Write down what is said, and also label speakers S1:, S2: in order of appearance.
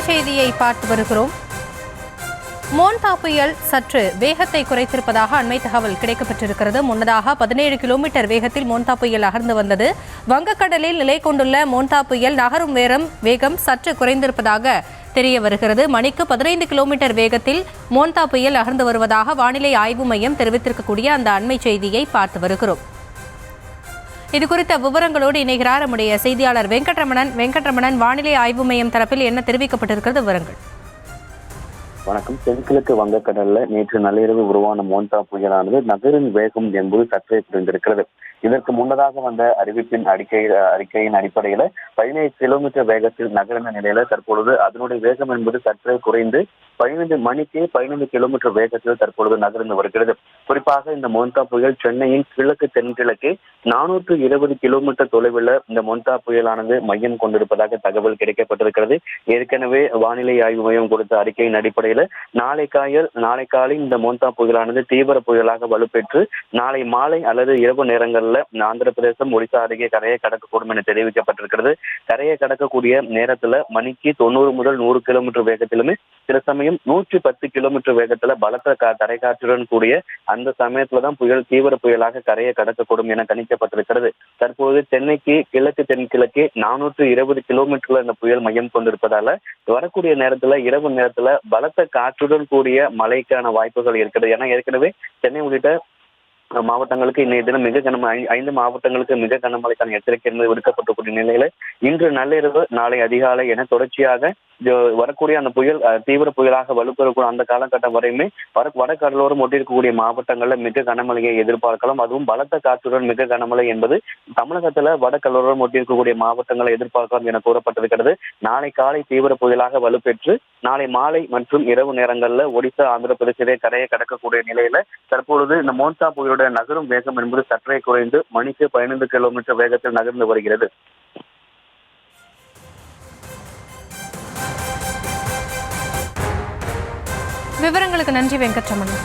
S1: செய்தியை பார்த்து வருகிறோம். மோன்தா புயல் சற்று வேகத்தை குறைத்திருப்பதாக அண்மை தகவல் கிடைக்கப்பட்டிருக்கிறது. முன்னதாக 17 கிலோமீட்டர் வேகத்தில் மோன்தா புயல் நகர்ந்து வந்தது. வங்கக்கடலில் நிலை கொண்டுள்ள மோன்தா புயல் நகரும் வேகம் சற்று குறைந்திருப்பதாக தெரிய வருகிறது. மணிக்கு 15 கிலோமீட்டர் வேகத்தில் மோன்தா புயல் நகர்ந்து வருவதாக வானிலை ஆய்வு மையம் தெரிவித்திருக்கக்கூடிய அந்த அண்மை செய்தியை பார்த்து வருகிறோம். இது குறித்த விவரங்களோடு இணைகிறார் நம்முடைய செய்தியாளர் வெங்கட்ரமணன். வானிலை ஆய்வு மையம் தரப்பில் என்ன தெரிவிக்கப்பட்டிருக்கிறது, விவரங்கள்?
S2: வணக்கம். தென்கிழக்கு வங்கக்கடல்ல நேற்று நள்ளிரவு உருவான மோன்தா புயலானது நகரின் வேகம் என்பது சற்றே குறைந்திருக்கிறது. இதற்கு முன்னதாக வந்த அறிவிப்பின் அறிக்கையின் அடிப்படையில 17 கிலோமீட்டர் வேகத்தில் நகர்ந்த நிலையில தற்பொழுது அதனுடைய வேகம் என்பது சற்றே குறைந்து 15 கிலோமீட்டர் வேகத்தில் தற்பொழுது நகர்ந்து வருகிறது. குறிப்பாக இந்த மோன்தா புயல் சென்னையின் கிழக்கு தென்கிழக்கே 420 கிலோமீட்டர் தொலைவில் இந்த மோன்தா புயலானது மையம் கொண்டிருப்பதாக தகவல் கிடைக்கப்பட்டிருக்கிறது. ஏற்கனவே வானிலை ஆய்வு மையம் கொடுத்த அறிக்கையின் அடிப்படையில் நாளை காலை இந்த மோன்தா புயலானது தீவிர புயலாக வலுப்பெற்று நாளை மாலை அல்லது இரவு நேரங்களில் ஆந்திர பிரதேசம், ஒடிசா அருகே கரையை கடக்கக்கூடும் என தெரிவிக்கப்பட்டிருக்கிறது. கரையை கடக்கக்கூடிய நேரத்துல மணிக்கு 90 முதல் 100 கிலோமீட்டர் வேகத்திலுமே, சில சமயம் 110 கிலோமீட்டர் வேகத்துல பலத்த தரைக்காற்றுடன் கூடிய அந்த சமயத்துலதான் புயல் தீவிர புயலாக கரையை கடக்கக்கூடும் என கணிக்கப்பட்டிருக்கிறது. தற்போது சென்னைக்கு கிழக்கு தென்கிழக்கே 420 கிலோமீட்டர்ல இந்த புயல் மையம் கொண்டிருப்பதால வரக்கூடிய நேரத்துல இரவு நேரத்துல பலத்த காற்றுடன் கூடிய மழைக்கான வாய்ப்புகள் இருக்கிறது. ஏன்னா ஏற்கனவே சென்னை உள்ளிட்ட மாவட்டங்களுக்கு இன்றைய தினம் 5 மாவட்டங்களுக்கு மிக கனமழைக்கான எச்சரிக்கை என்பது விடுக்கப்பட்டிருக்கூடிய நிலையில இன்று நள்ளிரவு நாளை அதிகாலை என தொடர்ச்சியாக வரக்கூடிய அந்த புயல் தீவிர புயலாக வலுப்பெறக்கூடிய அந்த காலகட்டம் வரையுமே வட கடலோரம் ஒட்டியிருக்கக்கூடிய மாவட்டங்கள்ல மிக கனமழையை எதிர்பார்க்கலாம். அதுவும் பலத்த காற்றுடன் மிக கனமழை என்பது தமிழகத்துல வட கடலோரம் ஒட்டியிருக்கக்கூடிய மாவட்டங்களை எதிர்பார்க்கலாம் என கூறப்பட்டிருக்கிறது. நாளை காலை தீவிர புயலாக வலுப்பெற்று நாளை மாலை மற்றும் இரவு நேரங்கள்ல ஒடிசா, ஆந்திர பிரதேச கரையை கடக்கக்கூடிய நிலையில தற்பொழுது இந்த மோன்தா புயலுடைய நகரும் வேகம் என்பது சற்றே குறைந்து மணிக்கு 15 கிலோமீட்டர் வேகத்தில் நகர்ந்து வருகிறது.
S1: விவரங்களுக்கு நன்றி வெங்கட்ரமணன்.